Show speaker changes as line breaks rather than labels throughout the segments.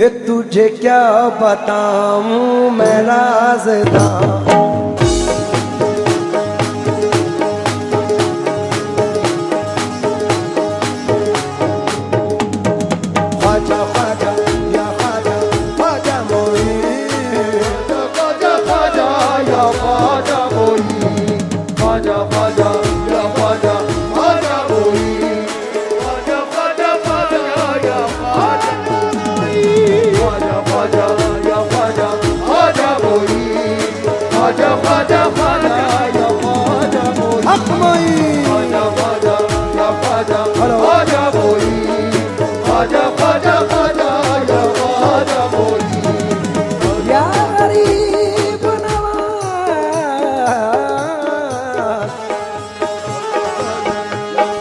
तुझे क्या बताऊं मैं राज़दां। ख्वाजा ख्वाजा या ख्वाजा ख्वाजा मोई, ख्वाजा ख्वाजा या ख्वाजा मोई, ख्वाजा ख्वाजा या ख्वाजा ख्वाजा मोई, ख्वाजा ख्वाजा ख्वाजा या ख्वाजा मोई, ख्वाजा ख्वाजा या ख्वाजा ख्वाजा मोई, ख्वाजा ख्वाजा ख्वाजा या ख्वाजा मोई, हक मोई, ख्वाजा ख्वाजा या ख्वाजा ख्वाजा मोई, ख्वाजा ख्वाजा ख्वाजा या ख्वाजा मोई, या गरीब नवाज।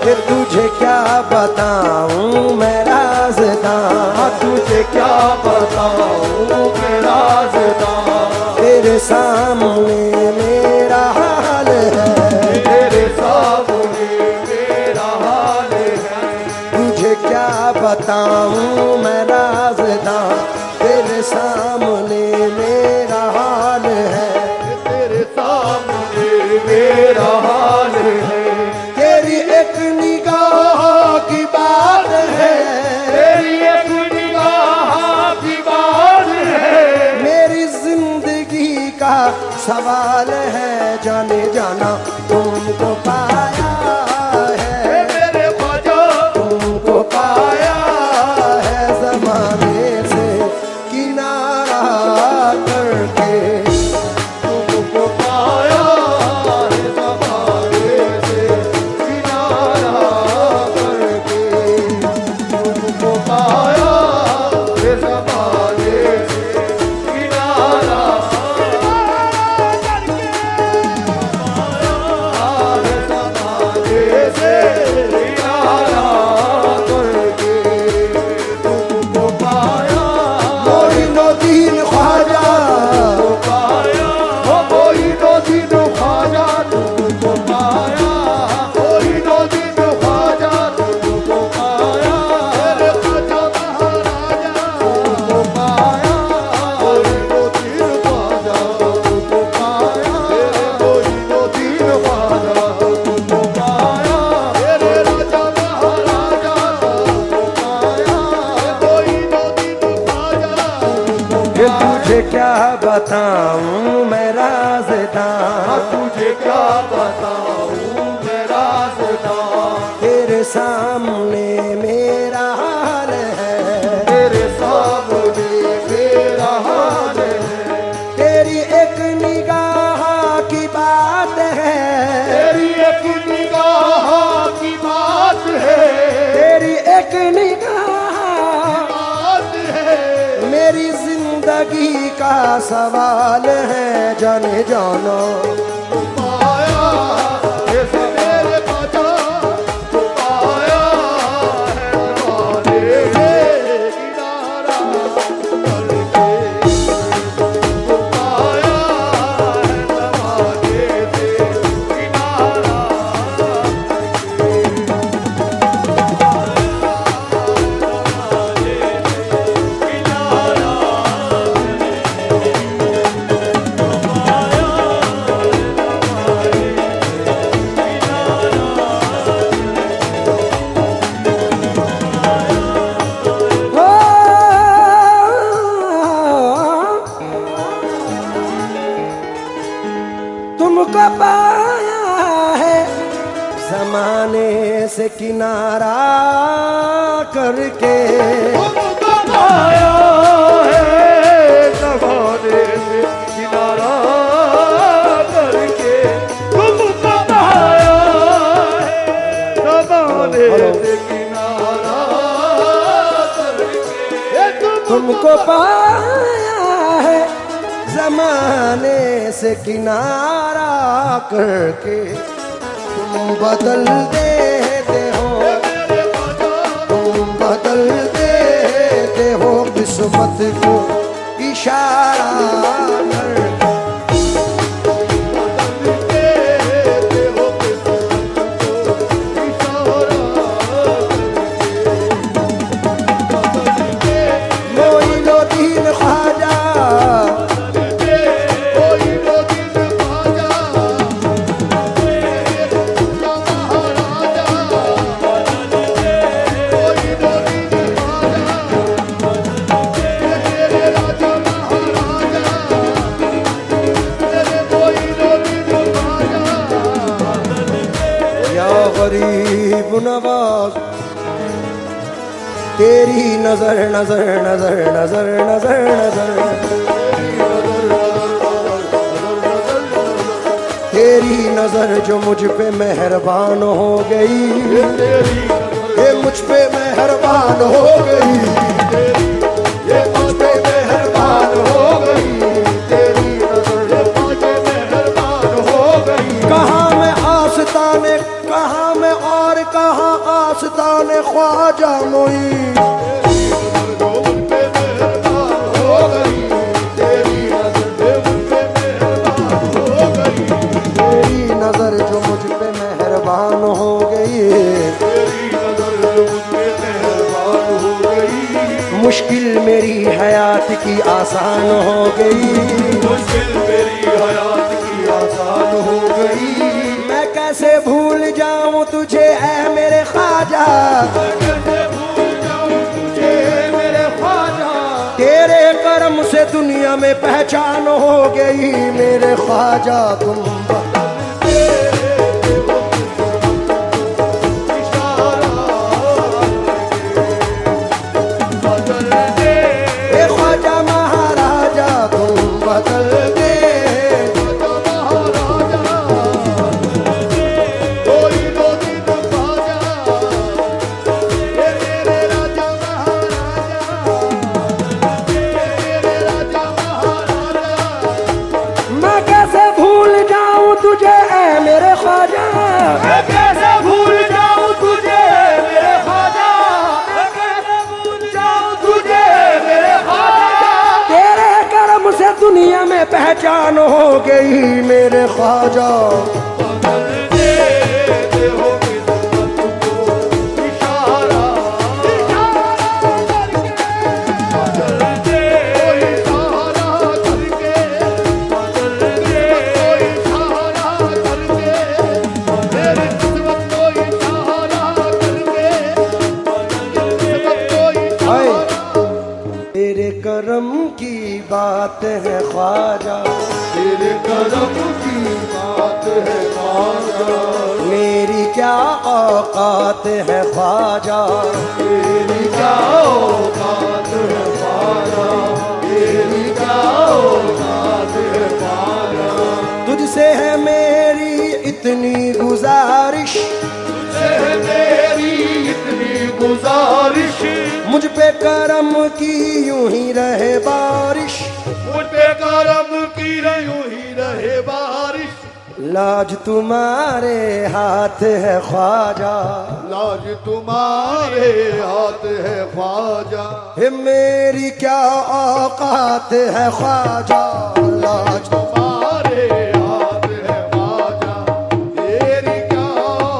फिर तुझे क्या बताऊं मैं राज़दां, तुझे क्या बताऊं मैं राज़दां। तेरे सामने मेरा हाल है, तेरे सामने मेरा हाल है। तुझे क्या बताऊं मैं राज़दां, तेरे सामने मेरा हाल है, तेरे सामने मेरा हाल है। तेरी एक निगाह की बात है, तेरी एक निगाह की बात है। मेरी जिंदगी का सवाल है, जाने जाना तुमको पाया है, मेरे ख्वाजा तुमको पाया है। ज़माने से किनारा करके तुमको पाया है, ज़माने से किनारा करके तुमको पाया है, ज़माने से किनारा करके पाया है, ज़माने से किनारा करके तुमको पाया। मोइनुद्दीन ख्वाजा तुमको पाया, मोइनुद्दीन ख्वाजा तुमको पाया, मोइनुद्दीन ख्वाजा तुमको पाया। मेरे ख्वाजा महाराजा तुमको पाया, मोइनुद्दीन ख्वाजा तुमको पाया, मेरे मोइनुद्दीन ख्वाजा तुमको पाया। मेरे राजा महाराजा तुमको पाया, मोइनुद्दीन ख्वाजा तुमको पाया। तुझे क्या बताऊं मैं राज़दां, तुझे क्या बताऊं मैं राज़दां। तेरे सामने मेरा हाल है, तेरे सामने मेरा हाल है। तेरी एक निगाह की बात है, तेरी एक निगाह की बात है, तेरी एक निगाह बात है। मेरी जिंदगी का सवाल है, जाने जाना पाया जैसे मेरे ख्वाजा पाया है, ज़माने से किनारा करके पाया है, ज़माने से किनारा तुमको पाया है, ज़माने से किनारा करके तुमको पाया है, ज़माने से किनारा करके तुमको पाया है, ज़माने से किनारा करके तुमको पाया है, ज़माने से किनारा करके। तुम बदल देते हो, तुम बदल देते हो किस्मत को इशारा करके। बदल देते हो किस्मत को इशारा करके।
गरीब नवाज तेरी नजर नजर नजर नजर नजर नजर तेरी नजर जो मुझ पे मेहरबान हो गई, ये मुझ पे मेहरबान हो गई, ये मुझ पे मेहरबान हो गई, तेरी नजर मुझ पे मेहरबान हो गई। कहाँ मैं आस्ताने, कहाँ मैं और कहाँ आस्ताने ख्वाजा मोई, नजर जो मुझ पे मेहरबान हो गई, तेरी नजर जो मुझ पे मेहरबान हो गई। मुश्किल मेरी हयात की आसान हो गई, मुश्किल मेरी हयात की आसान हो गई। मैं कैसे भूल जाऊं तुझे ऐ मेरे ख्वाजा, मैं कैसे भूल जाऊं तुझे मेरे ख्वाजा। तेरे करम से दुनिया में पहचान हो गई मेरे ख्वाजा। तुम दुनिया में पहचान हो गई मेरे ख्वाजा। करम की बात है ख्वाजा, तेरे करम की बात है ख्वाजा। मेरी क्या औकात है ख्वाजा, तेरी क्या औकात है ख्वाजा, तेरी क्या औकात है ख्वाजा। तुझसे है मेरी इतनी गुजारिश, तुझसे है मेरी इतनी गुजारिश। मुझ पे करम की यूं ही रहे बारिश, मुझ पे करम की यूं ही रहे बारिश। लाज तुम्हारे हाथ है ख्वाजा, लाज तुम्हारे हाथ है ख्वाजा। हे मेरी क्या औकात है ख्वाजा, लाज तुम्हारे हाथ है ख्वाजा। मेरी क्या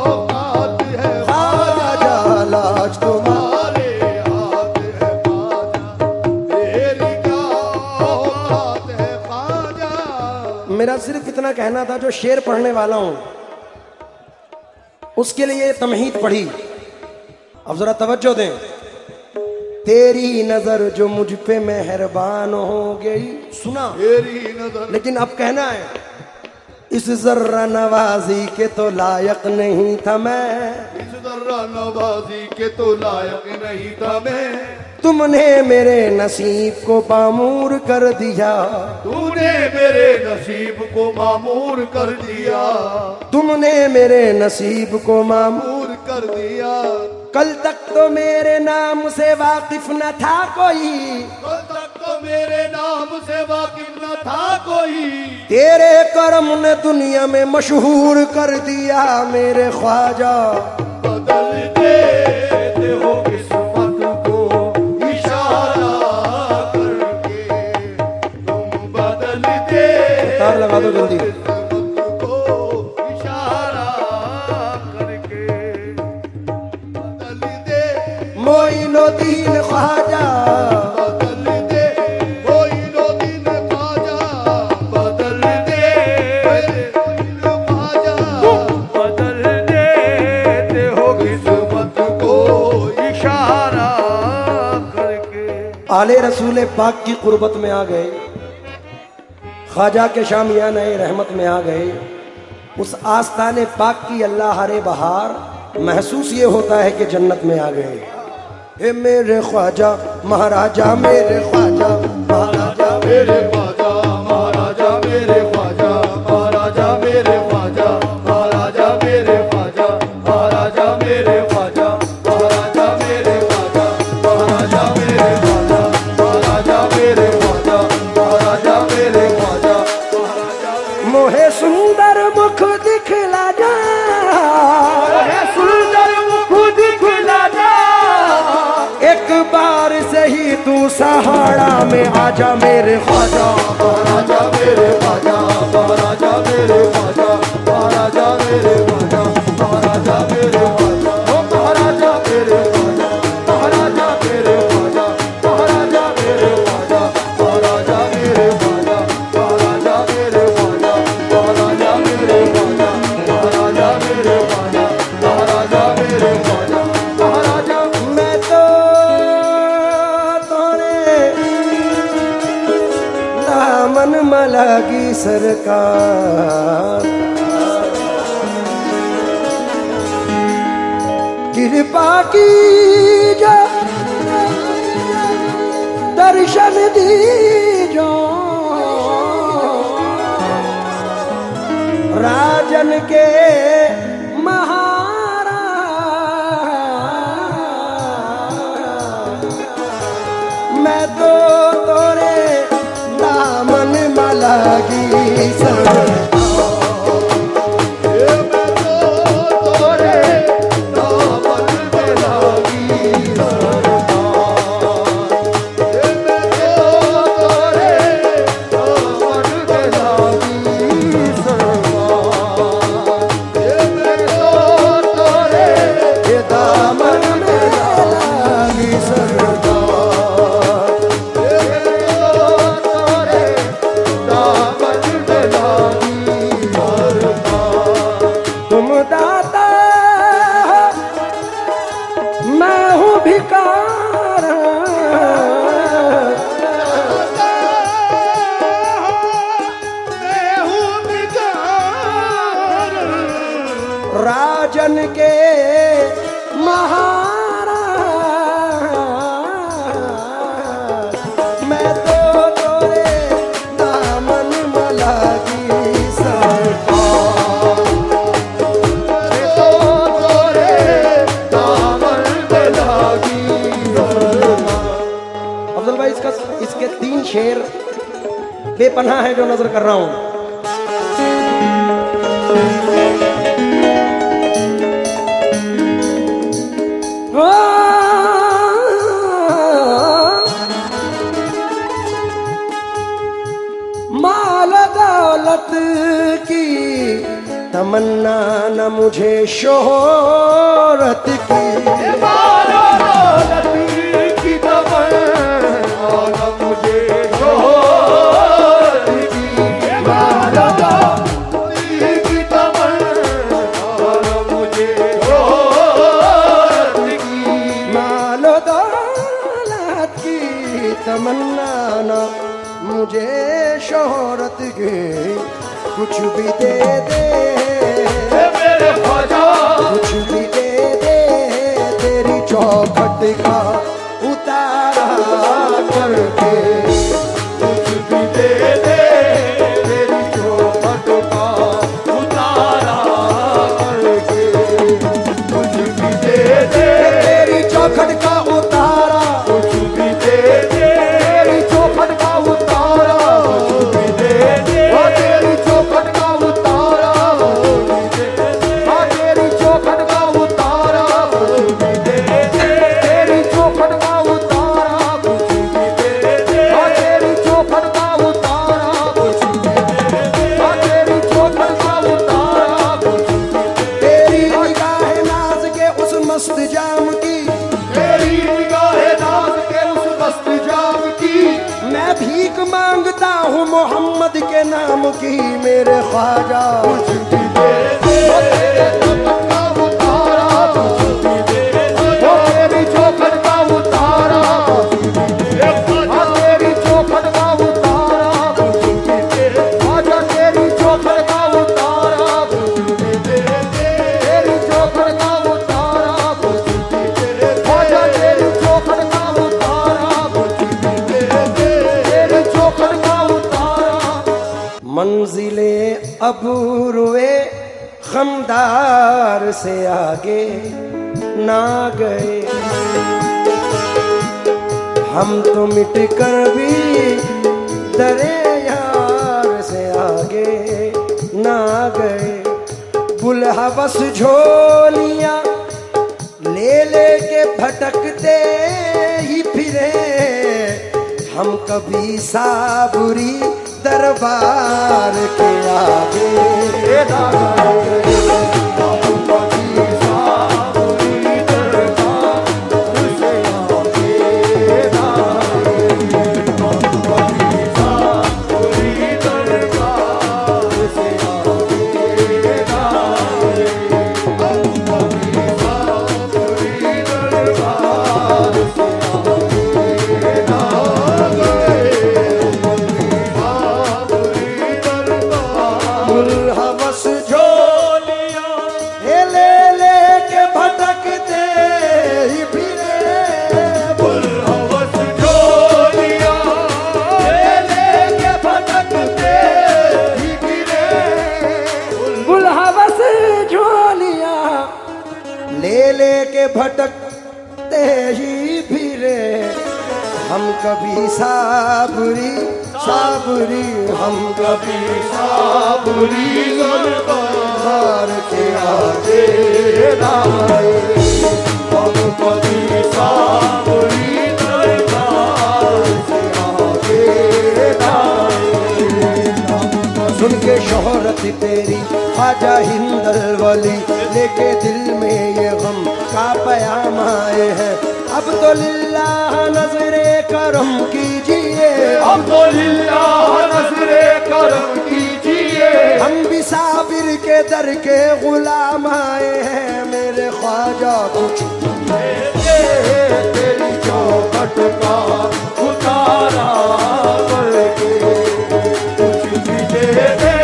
औकात है ख्वाजा, लाज तुम्हारे मेरा सिर्फ इतना कहना था, जो शेर पढ़ने वाला हूं उसके लिए तमहीद पढ़ी। अब जरा तवज्जो दें। तेरी नजर जो मुझ पे मेहरबान हो गई, सुना तेरी नजर। लेकिन अब कहना है, इस जर्रा नवाजी के तो लायक नहीं था मैं, इस जर्रा नवाजी के तो लायक नहीं था मैं। तुमने मेरे नसीब को मामूर कर दिया, तूने मेरे नसीब को मामूर कर दिया, तुमने मेरे नसीब को मामूर कर दिया। कल तक तो मेरे नाम से वाकिफ न था कोई, कल तक तो मेरे नाम से वाकिफ न था कोई। तेरे करम ने दुनिया में मशहूर कर दिया मेरे ख्वाजा। बदल देते हो किस्मत को इशारा करके, तुम बदल दे। तार लगा दो जल्दी। मोइनुद्दीन ख्वाजा बदल दे, मोइनुद्दीन ख्वाजा बदल दे, ख्वाजा बदल देते हो किस्मत को इशारा करके। आले रसूल पाक की कुर्बत में आ गए, ख्वाजा के शामियाने रहमत में आ गए। उस आस्ताने पाक की अल्लाह हरे बहार महसूस ये होता है कि जन्नत में आ गए। हे मेरे ख्वाजा महाराजा, मेरे ख्वाजा महाराजा,
मेरे ख्वाजा महाराजा, मेरे ख्वाजा महाराजा, मेरे ख्वाजा महाराजा, मेरे ख्वाजा महाराजा, मेरे ख्वाजा महाराजा, मेरे ख्वाजा महाराजा, मेरे ख्वाजा महाराजा, मेरे ख्वाजा महाराजा, मेरे ख्वाजा महाराजा।
मोहे सुंदर मुख दिखला जा,
सुंदर मुख दिखला जा,
एक बार से ही तू सहारा में आजा मेरे ख्वाजा
महाराजा, मेरे ख्वाजा महाराजा, मेरे ख्वाजा महाराजा, मेरे ख्वाजा महाराजा, मेरे ख्वाजा ओ महाराजा, मेरे ख्वाजा महाराजा, मेरे ख्वाजा महाराजा, मेरे ख्वाजा महाराजा, मेरे ख्वाजा महाराजा, मेरे ख्वाजा महाराजा, मेरे ख्वाजा महाराजा, मेरे ख्वाजा महाराजा, मेरे ख्वाजा महाराजा।
मैं तो तोरे दामन मलागी सरकार, कृपा की जो दर्शन दीजो, राजन के मैं तो तोरे दामन मलागी सरकार,
मैं तो तोरे दामन में लागी सरकार, मैं तो तोरे दामन में लागी सरकार, मैं तो तोरे
दामन में लागी सरकार। तुम दाता मैं हूँ भिकार, राजन के महाराज, मैं तो तोरे दामन मलागी सरकार,
मैं तो तोरे दामन में लागी सरकार।
अफजल भाई इसके 3 शेर बेपनाह है जो नजर कर रहा हूं। माल दौलत की तमन्ना न मुझे शोहरत की,
मालो दौलत की तमन्ना न मुझे शोहरत की, मालो दौलत की तमन्ना न मुझे शोहरत की,
मालो दौलत की तमन्ना न मुझे शोहरत की, कुछ भी दे दे
मेरे ख्वाजा,
कुछ भी दे दे तेरी चौखट का उतारा करके,
कुछ भी दे दे तेरी चौखट का उतारा करके, कुछ भी दे दे
तेरी चौखट का उतारा,
कुछ भी दे दे तेरी चौखट का उतारा, कुछ भी दे दे तेरी चौखट का उतारा, कुछ भी दे दे तेरी चौखट का उतारा, कुछ भी दे दे तेरी चौखट का उतारा, कुछ भी दे दे तेरी चौखट का उतारा, कुछ भी दे दे तेरी चौखट का उतारा, कुछ भी दे
तेरी निगाह नाज के उस मस्त जाम की,
तेरी निगाहे नाज के उस मस्त जाम की,
मैं भीख मांगता हूँ मोहम्मद के नाम की मेरे ख्वाजा,
कुछ भी दे दे तेरे चौखट का उतारा, कुछ भी दे दे तेरी चौखट का उतारा, कुछ भी दे दे तेरी चौखट का उतारा, कुछ भी दे दे तेरी चौखट का उतारा, कुछ
अबूरुए खमदार से आगे ना गए। हम तो मिट कर भी दरे यार से आगे ना गए। बुलहवस झोलियां ले लेके भटकते ही फिरे, हम कभी साबुरी दरबार के आगे ना गए। भटकते ही फिरे, हम कभी साबुरी साबुरी, हम कभी साबुरी दरबार के आगे ना आए। हम कभी साबुरी दरबार के आगे ना आए। सुन के शोहरत तेरी ख्वाजा हिंदल वली, लेके दिल में ये गम का पयाम आए हैं। अब तो लिल्लाह नजरे करम कीजिए,
अब तो लिल्लाह नजरे करम कीजिए।
हम भी साबिर के दर के गुलाम आए हैं। मेरे ख्वाजा कुछ
तेरी चौखट का उतारा करके कुछ भी दे दे।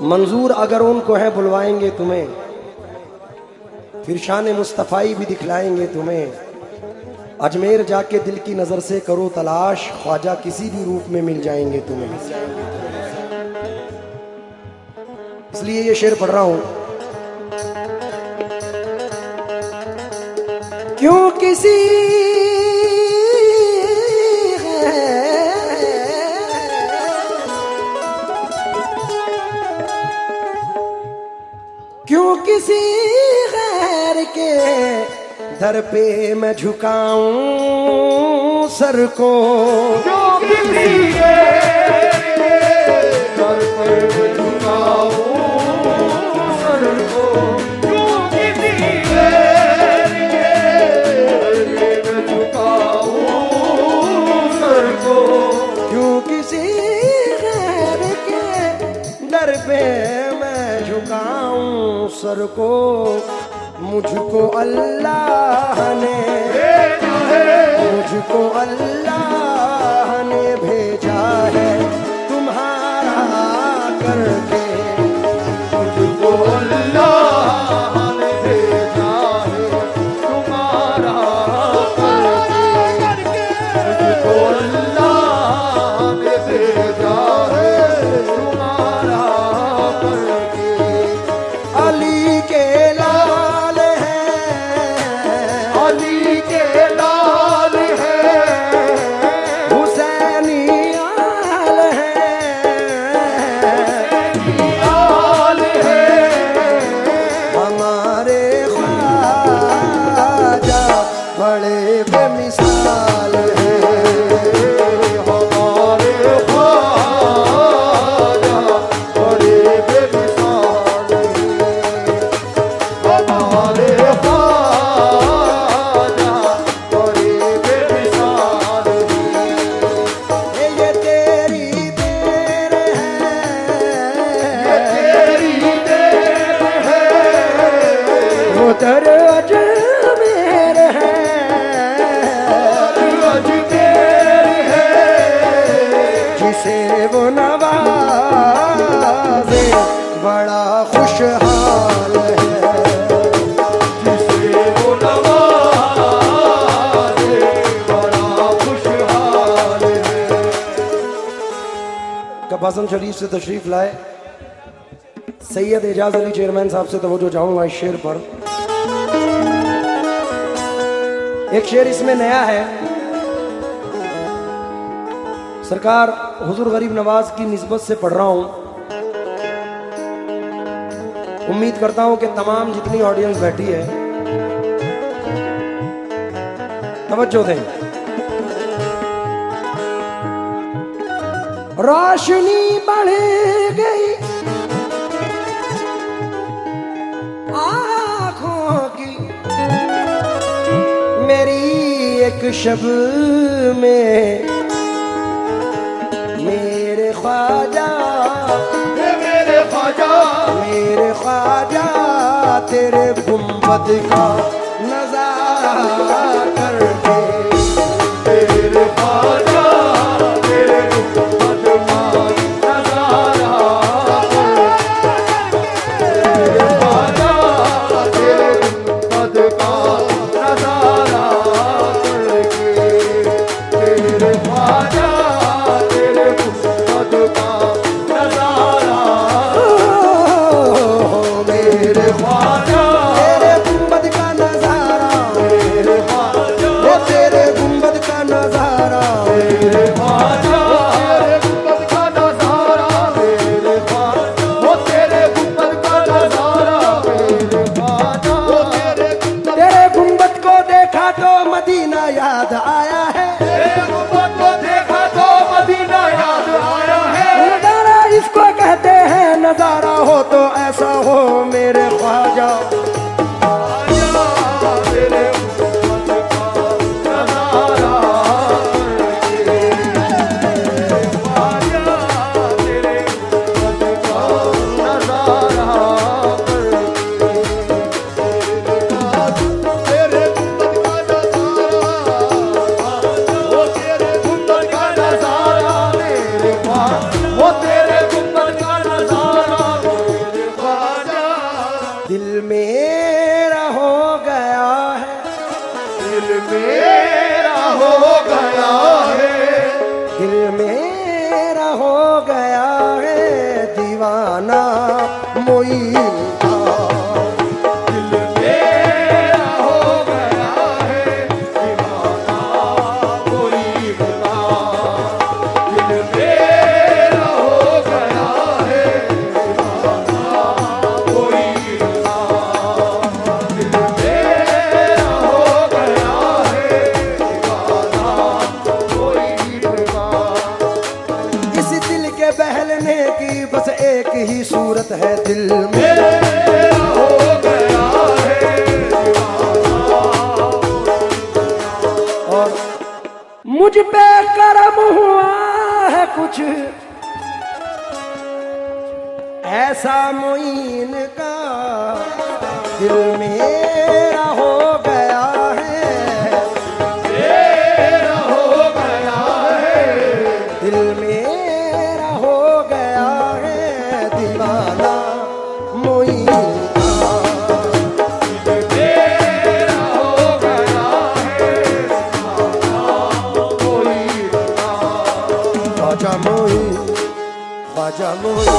मंजूर अगर उनको है बुलवाएंगे तुम्हें, फिर शान मुस्तफ़ाई भी दिखलाएंगे तुम्हें। अजमेर जाके दिल की नज़र से करो तलाश, ख्वाजा किसी भी रूप में मिल जाएंगे तुम्हें। इसलिए ये शेर पढ़ रहा हूं। क्यों किसी किसी गैर के दर पे मैं झुकाऊं सर को।
जो किसी गैर के दर पे मैं झुकाऊं सर को। जो किसी गैर के दर पे मैं झुकाऊं सर को।
क्यों किसी गैर के दर पे झुकाऊं सर को। मुझको अल्लाह ने भेजा है, मुझको अल्लाह ने भेजा है तुम्हारा करके।
मुझको अल्लाह ने भेजा है तुम्हारा करके। मुझको अल्लाह ने भेजा है तुम्हारा करके।
अली के लाल हैं,
अली के लाल हैं,
हुसैनी आल हैं,
लाल हैं।
हमारे ख्वाजा बड़े बेमिसाल हैं।
हमारे ख्वाजा बड़े बेमिसाल हैं। हमारे ख्वाजा बड़े बेमिसाल हैं।
ये तेरी देर
ये
है,
तेरी देर है।
वो दरज मेर है।
अजमेर है।
जिसे वो नवाजे बड़ा खुशहाल है।
जिसे वो नवाजे बड़ा खुशहाल है।
अब्बासन शरीफ से तशरीफ लाए सैयद एजाज अली चेयरमैन साहब से तवज्जो चाहूंगा इस शेर पर। एक शेर इसमें नया है, सरकार हुजूर गरीब नवाज की निस्बत से पढ़ रहा हूं। उम्मीद करता हूं कि तमाम जितनी ऑडियंस बैठी है तवज्जो दें। रोशनी बढ़ गई आँखों की मेरी एक शब में, मेरे ख्वाजा
मेरे ख्वाजा
मेरे ख्वाजा तेरे गुंबद का नजारा करके,
तेरे ख्वाजा तेरे गुंबद का नजारा, तेरे ख्वाजा तेरे गुंबद का नजारा करके, तेरे ख्वाजा तेरे गुंबद का नजारा, मेरे ख्वाजा
तेरे गुंबद का नजारा,
तेरे ख्वाजा
वो तेरे गुंबद का नजारा,
तेरे ख्वाजा तेरे गुंबद का नजारा, तेरे ख्वाजा वो तेरे गुंबद का नजारा, तेरे ख्वाजा वो तेरे गुंबद,
तेरे गुंबद को देखा तो मदीना याद आया है,
तेरे गुंबद को देखा तो मदीना याद आया है,
नजारा इसको कहते हैं, नजारा हो तो ऐसा हो मेरे ख्वाजा।
ख्वाजा तेरे गुंबद का नजारा करके, तेरे ख्वाजा तेरे गुंबद का नजारा करके, तेरे गुंबद का नजारा, वो तेरे गुंबद का नजारा, मेरे ख्वाजा वो तेरे गुंबद का नजारा, मेरे ख्वाजा
दिल मेरा हो गया है,
दिल मेरा हो गया है,
दिल मेरा हो गया है दीवाना मोइन का,
दिल मेरा हो गया है दीवाना कोई बता, दिल मेरा हो गया है दीवाना कोई बता, दिल मेरा हो गया है दीवाना कोई बता,
इस दिल के बहलने की बस एक ही सूरत है दिल में,
मेरा हो गया है दीवाना,
और मुझ पे करम हुआ है कुछ ऐसा मोइन का, दिल मेरा हो गया है,
मेरा हो गया है,
दिल मेरा हो गया है दीवाना मोइन का,
मेरा हो गया है दीवाना कोई बता,
ख्वाजा मोइन ख्वाजा मोइन